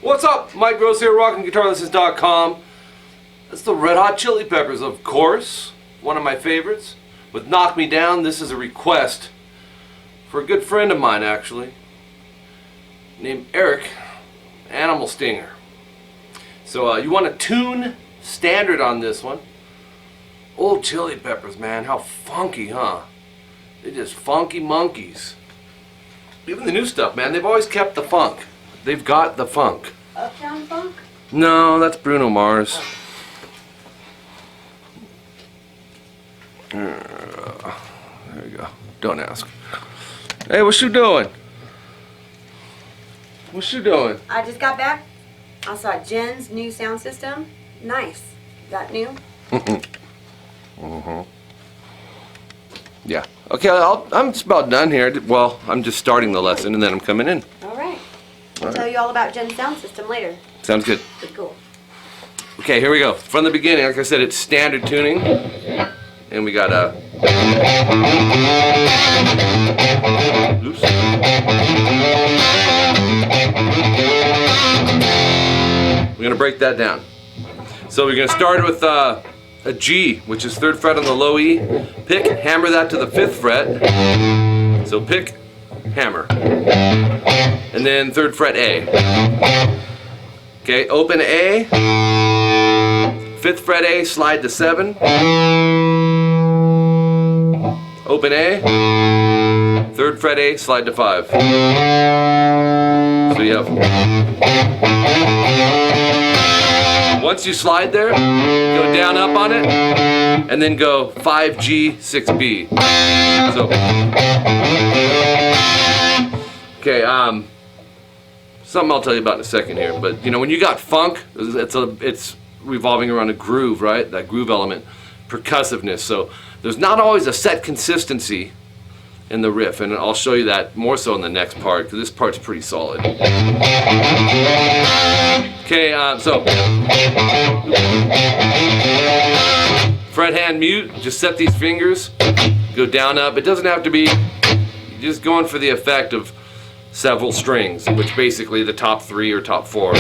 What's up? Mike Rose here, rockingguitarlessons.com. That's the Red Hot Chili Peppers, of course. One of my favorites. With Knock Me Down, this is a request for a good friend of mine, actually, named Eric, Animal Stinger. So you want to tune standard on this one. Old Chili Peppers, man, how funky, huh? They're just funky monkeys. Even the new stuff, man, they've always kept the funk. They've got the funk. Uptown Funk? No, that's Bruno Mars. There you go. Don't ask. Hey, what's you doing? What's you doing? I just got back. I saw Jen's new sound system. Nice. That new? Yeah. Okay, I'm just about done here. Well, I'm just starting the lesson and then I'm coming in. All right. I'll tell you all about Jen's sound system later. Sounds good. But cool. Okay, here we go. From the beginning, like I said, it's standard tuning. And we got oops. We're going to break that down. So we're going to start with a G, which is 3rd fret on the low E. Pick, hammer that to the 5th fret. So pick, hammer. And then 3rd fret A. Okay, open A. 5th fret A, slide to 7. Open A. 3rd fret A, slide to 5. So you have. Once you slide there, go down up on it, and then go 5G, 6B. So, okay, something I'll tell you about in a second here. But you know, when you got funk, it's revolving around a groove, right? That groove element, percussiveness. So there's not always a set consistency in the riff, and I'll show you that more so in the next part, because this part's pretty solid. Okay, so fret hand mute, just set these fingers, go down up. It doesn't have to be, you're just going for the effect of several strings, which basically the top 3 or top 4.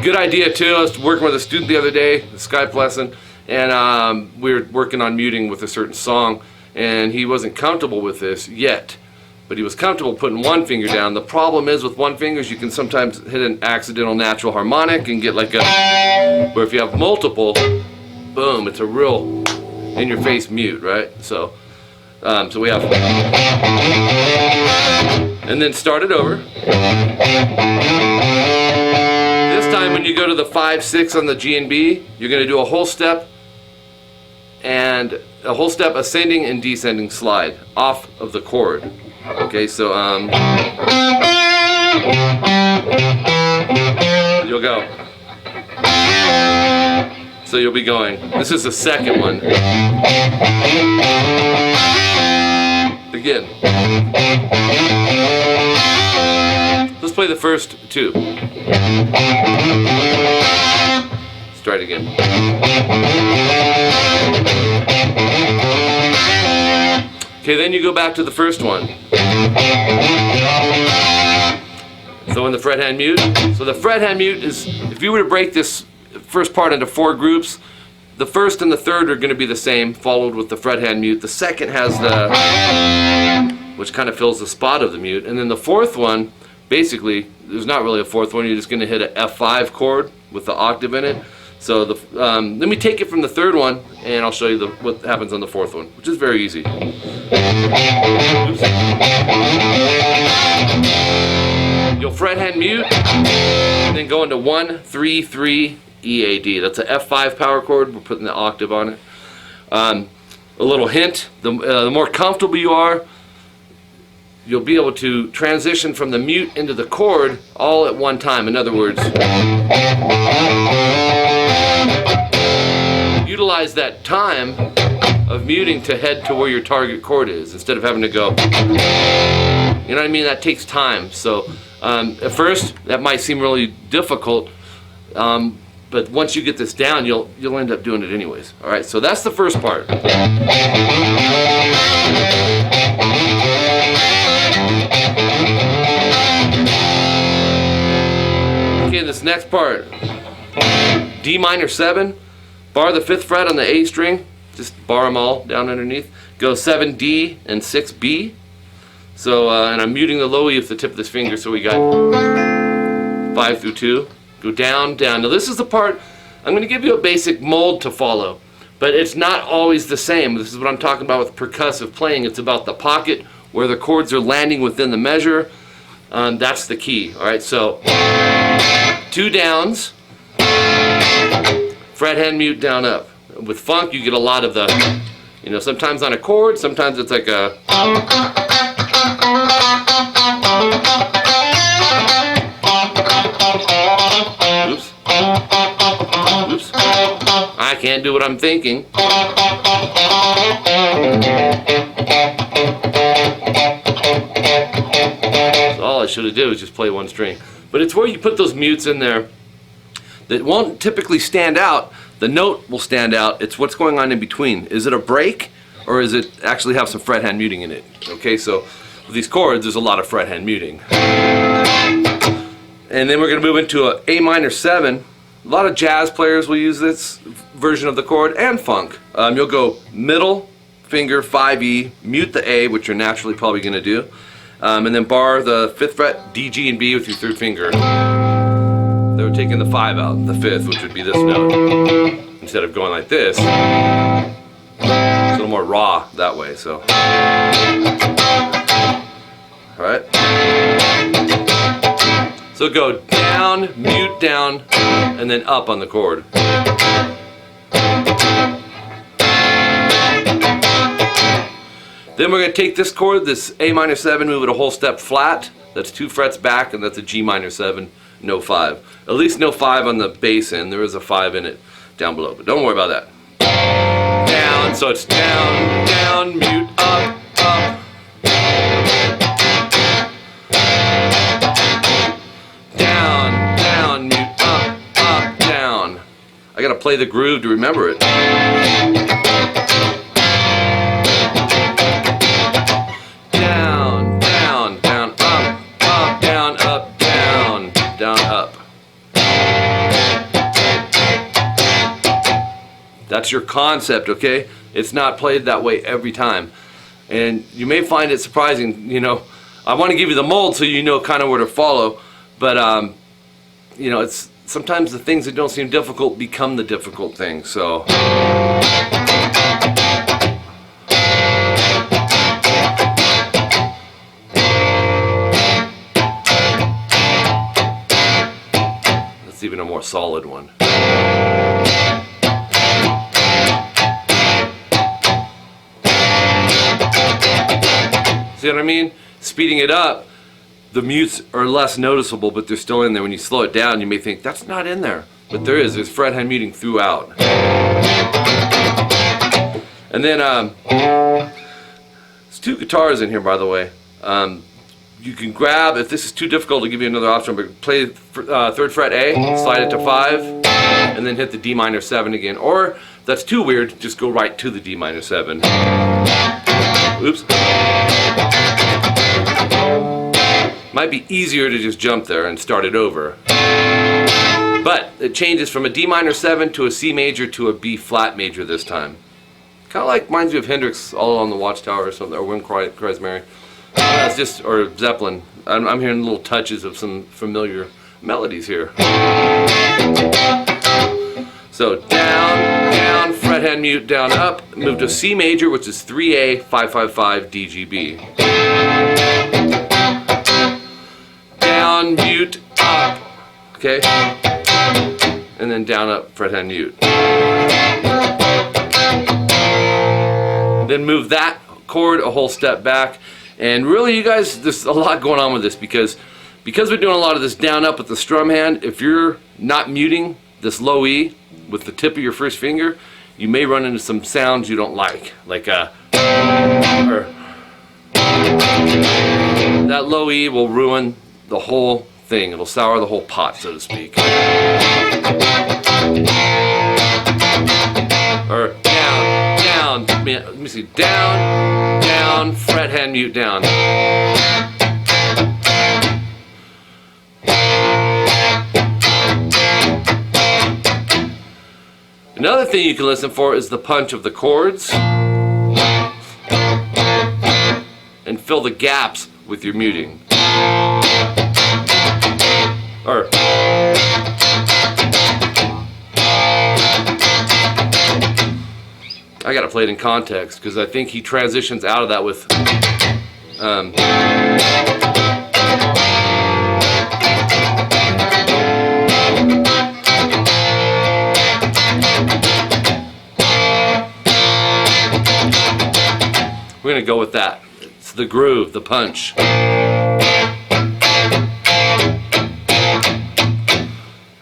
Good idea too. I was working with a student the other day, a Skype lesson, and we were working on muting with a certain song, and he wasn't comfortable with this yet, but he was comfortable putting one finger down. The problem is with one finger is you can sometimes hit an accidental natural harmonic and get like a, where if you have multiple, boom, it's a real in-your-face mute, right? So we have, and then start it over. This time when you go to the 5, 6 on the G and B, you're going to do a whole step and a whole step ascending and descending slide off of the chord. Okay, so you'll go. So you'll be going. This is the second one. Begin. Let's play the first 2. Let's try it again. Okay, then you go back to the first one. So in the fret hand mute. So the fret hand mute is, if you were to break this first part into 4 groups, the first and the third are going to be the same, followed with the fret hand mute. The second has the which kind of fills the spot of the mute. And then the fourth one, basically, there's not really a fourth one. You're just going to hit an F5 chord with the octave in it. So let me take it from the third one, and I'll show you what happens on the fourth one, which is very easy. Oops. You'll fret hand mute, and then go into 1, 3, 3, E, A, D. That's an F5 power chord. We're putting the octave on it. A little hint, the more comfortable you are, you'll be able to transition from the mute into the chord all at one time. In other words, utilize that time of muting to head to where your target chord is instead of having to go, you know what I mean? That takes time. So at first that might seem really difficult, but once you get this down, you'll end up doing it anyways. All right, so that's the first part. Okay, this next part, D minor 7, bar the 5th fret on the A string, just bar them all down underneath. Go 7D and 6B. So, and I'm muting the low E with the tip of this finger, so we got 5 through 2. Go down, down. Now this is the part, I'm going to give you a basic mold to follow, but it's not always the same. This is what I'm talking about with percussive playing. It's about the pocket, where the chords are landing within the measure. That's the key. All right, so 2 downs, fret hand mute down up. With funk, you get a lot of the, you know, sometimes on a chord, sometimes it's like a. Oops. Oops. I can't do what I'm thinking. So all I should have did was just play one string. But it's where you put those mutes in there that won't typically stand out. The note will stand out. It's what's going on in between. Is it a break, or is it actually have some fret hand muting in it? Okay, so with these chords, there's a lot of fret hand muting. And then we're going to move into a A minor 7. A lot of jazz players will use this version of the chord, and funk. You'll go middle finger 5E, mute the A, which you're naturally probably going to do, and then bar the 5th fret D, G, and B with your 3rd finger. They're taking the 5 out, the 5th, which would be this note, instead of going like this. It's a little more raw that way. So, all right. So go down, mute down, and then up on the chord. Then we're going to take this chord, this A minor 7, move it a whole step flat. That's 2 frets back, and that's a G minor 7, no 5. At least no 5 on the bass end. There is a 5 in it down below, but don't worry about that. Down, so it's down, down, mute, up, up. Down, down, mute, up, up, down. I gotta play the groove to remember it. Down, down, down, up, up, down, up, down, down, up. That's your concept, okay? It's not played that way every time. And you may find it surprising, you know. I want to give you the mold so you know kind of where to follow, but you know, it's sometimes the things that don't seem difficult become the difficult things. So that's even a more solid one. See what I mean? Speeding it up, the mutes are less noticeable, but they're still in there. When you slow it down, you may think, that's not in there. But there is. There's fret hand muting throughout. And then, there's 2 guitars in here, by the way. You can grab, if this is too difficult, to give you another option, but play 3rd fret A, slide it to 5, and then hit the D minor 7 again. Or, if that's too weird, just go right to the D minor 7. Oops. Might be easier to just jump there and start it over. But it changes from a D minor 7 to a C major to a B flat major this time. Kind of like, reminds me of Hendrix, All Along the Watchtower or something, or Wind Cries Mary. That's just, or Zeppelin. I'm hearing little touches of some familiar melodies here. So down, down, fret hand mute, down, up. Move to C major, which is 3A, 555 DGB. Down, mute, up. Okay? And then down, up, fret hand mute. Then move that chord a whole step back. And really, you guys, there's a lot going on with this because we're doing a lot of this down up with the strum hand. If you're not muting this low E with the tip of your first finger, you may run into some sounds you don't like that low E will ruin the whole thing. It'll sour the whole pot, so to speak. Or down, down, let me see, down, down, fret hand mute down. Another thing you can listen for is the punch of the chords and fill the gaps with your muting. Or I gotta play it in context because I think he transitions out of that with we're gonna go with that. It's the groove, the punch.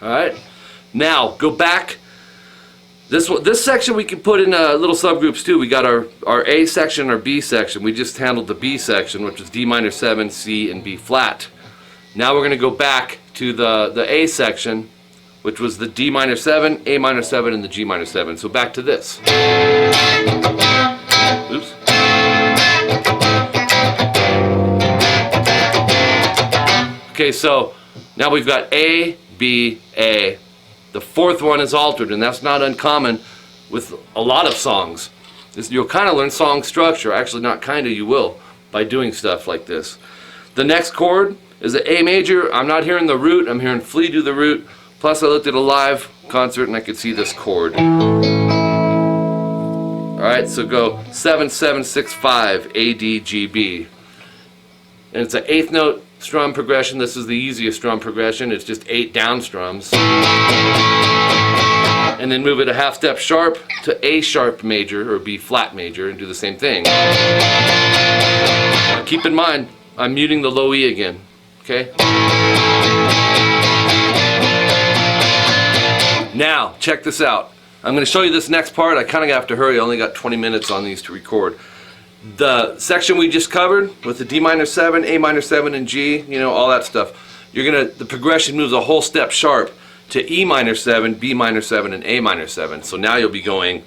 Alright, now go back. This section we can put in little subgroups too. We got our A section, our B section. We just handled the B section, which is D minor 7, C, and B flat. Now we're going to go back to the A section, which was the D minor 7, A minor 7, and the G minor 7. So back to this. Oops. Okay, so now we've got A, B, A. The fourth one is altered, and that's not uncommon with a lot of songs. You'll kind of learn song structure. Actually, not kind of, you will, by doing stuff like this. The next chord is an A major. I'm not hearing the root. I'm hearing Flea do the root. Plus, I looked at a live concert, and I could see this chord. All right, so go 7, 7, 6, 5, A, D, G, B. And it's an eighth note strum progression. This is the easiest strum progression. It's just 8 down strums. And then move it a half step sharp to A sharp major or B flat major and do the same thing. Now, keep in mind, I'm muting the low E again. Okay? Now, check this out. I'm going to show you this next part. I kind of have to hurry. I only got 20 minutes on these to record. The section we just covered with the D minor 7, A minor 7, and G, you know, all that stuff. The progression moves a whole step sharp to E minor 7, B minor 7, and A minor 7. So now you'll be going.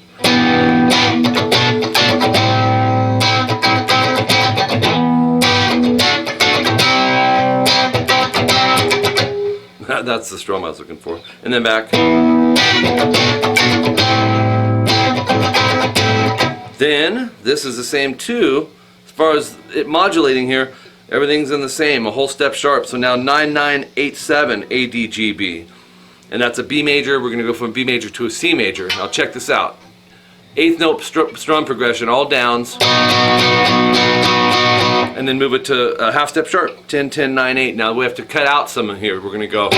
That's the strum I was looking for. And then back. Then, this is the same too. As far as it modulating here, everything's in the same, a whole step sharp. So now 9, 9, 8, 7, A, D, G, B. And that's a B major. We're going to go from B major to a C major. Now check this out. Eighth note strum progression, all downs. And then move it to a half step sharp, 10, 10, 9, 8. Now we have to cut out some here. We're going to go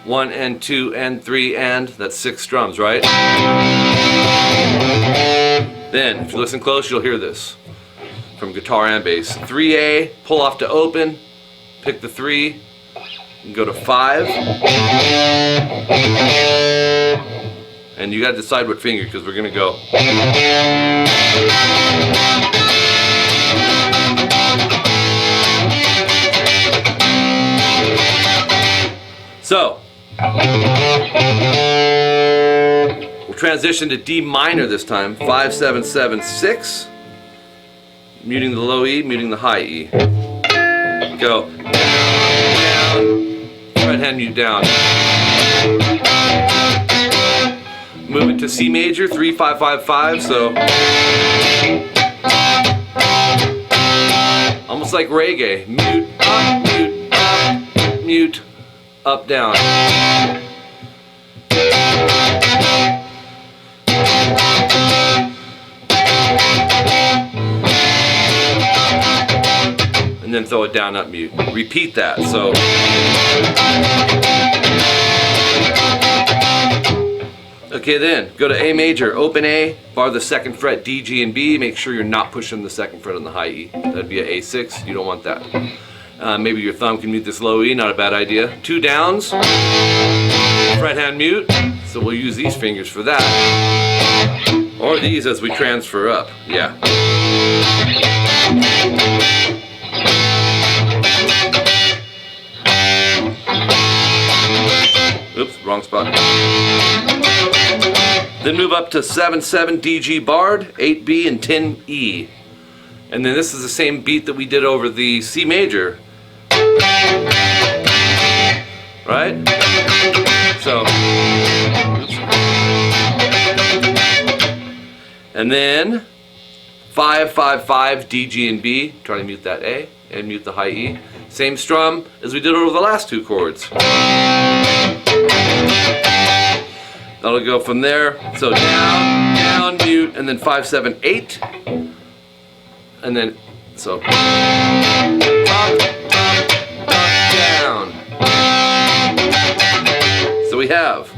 1 and 2 and 3 and, that's 6 strums, right? Then, if you listen close, you'll hear this from guitar and bass. 3A, pull off to open, pick the 3, and go to 5. And you got to decide what finger, because we're going to go. So, we'll transition to D minor this time. 5, 7, 7, 6. Muting the low E, muting the high E. Go. Down. Right hand mute down. Move it to C major, 3, 5, 5, 5. So. Almost like reggae. Mute, up, mute, up, down. And then throw it down, up, mute. Repeat that. So. Okay, then go to A major, open A, bar the 2nd fret, D, G, and B. Make sure you're not pushing the 2nd fret on the high E. That'd be an A6. You don't want that. Maybe your thumb can mute this low E. Not a bad idea. 2 downs, fret hand mute. So we'll use these fingers for that, or these as we transfer up. Yeah. Oops, wrong spot. Then move up to 7/7 DG barred, 8B, and 10E. And then this is the same beat that we did over the C major. Right? So. Oops. And then 5/5/5 DG and B. Try to mute that A and mute the high E. Same strum as we did over the last 2 chords. That'll go from there. So down, down, mute, and then 5/7/8, and then so up, down. So we have.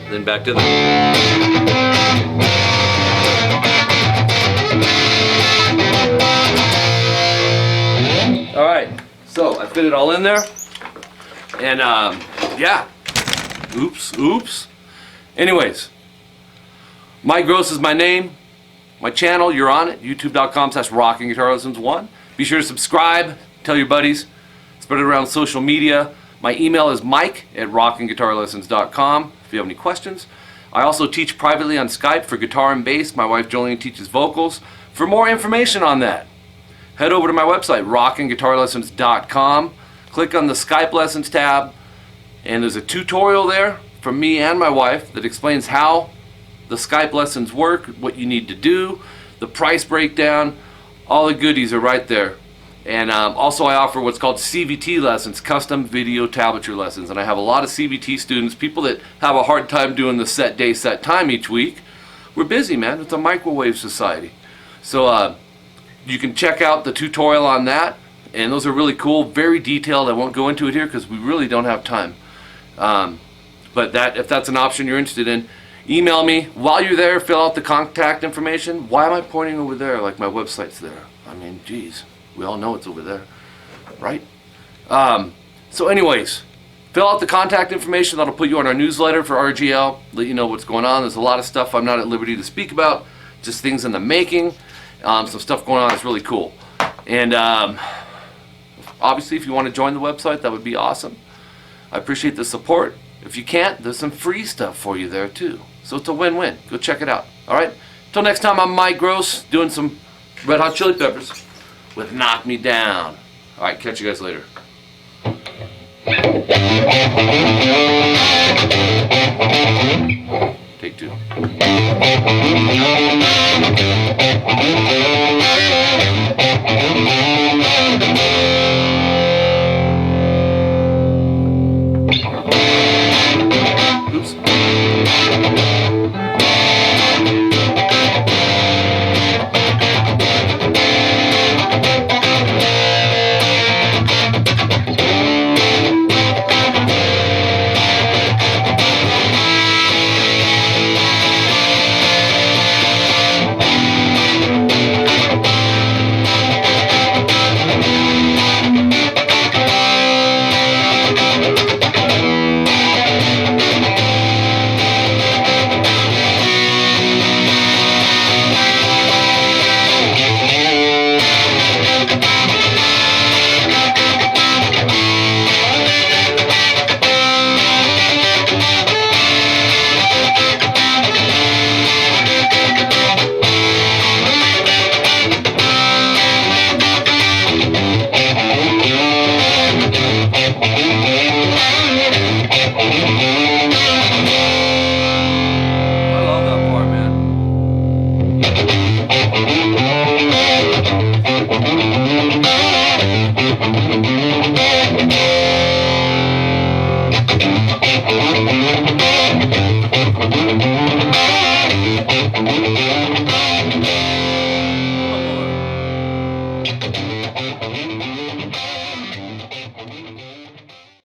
Then back to the. All right, so I fit it all in there, and yeah. Oops. Anyways, Mike Gross is my name. My channel, you're on it. YouTube.com/rockingguitarlessons1. Be sure to subscribe. Tell your buddies. Spread it around social media. My email is mike@rockingguitarlessons.com. If you have any questions. I also teach privately on Skype for guitar and bass. My wife Jolene teaches vocals. For more information on that, head over to my website, rockingguitarlessons.com. Click on the Skype Lessons tab, and there's a tutorial there from me and my wife that explains how the Skype lessons work, what you need to do, the price breakdown, all the goodies are right there. And also I offer what's called CVT lessons, custom video tablature lessons. And I have a lot of CVT students, people that have a hard time doing the set day, set time each week. We're busy, man. It's a microwave society. So you can check out the tutorial on that. And those are really cool, very detailed. I won't go into it here because we really don't have time. But if that's an option you're interested in, email me. While you're there, fill out the contact information. Why am I pointing over there like my website's there? I mean, geez. We all know it's over there, right? So anyways, fill out the contact information. That'll put you on our newsletter for RGL, let you know what's going on. There's a lot of stuff I'm not at liberty to speak about, just things in the making. Some stuff going on that's really cool. And obviously, if you want to join the website, that would be awesome. I appreciate the support. If you can't, there's some free stuff for you there too. So it's a win-win. Go check it out. All right? Until next time, I'm Mike Gross doing some Red Hot Chili Peppers with Knock Me Down. All right, catch you guys later. Take 2.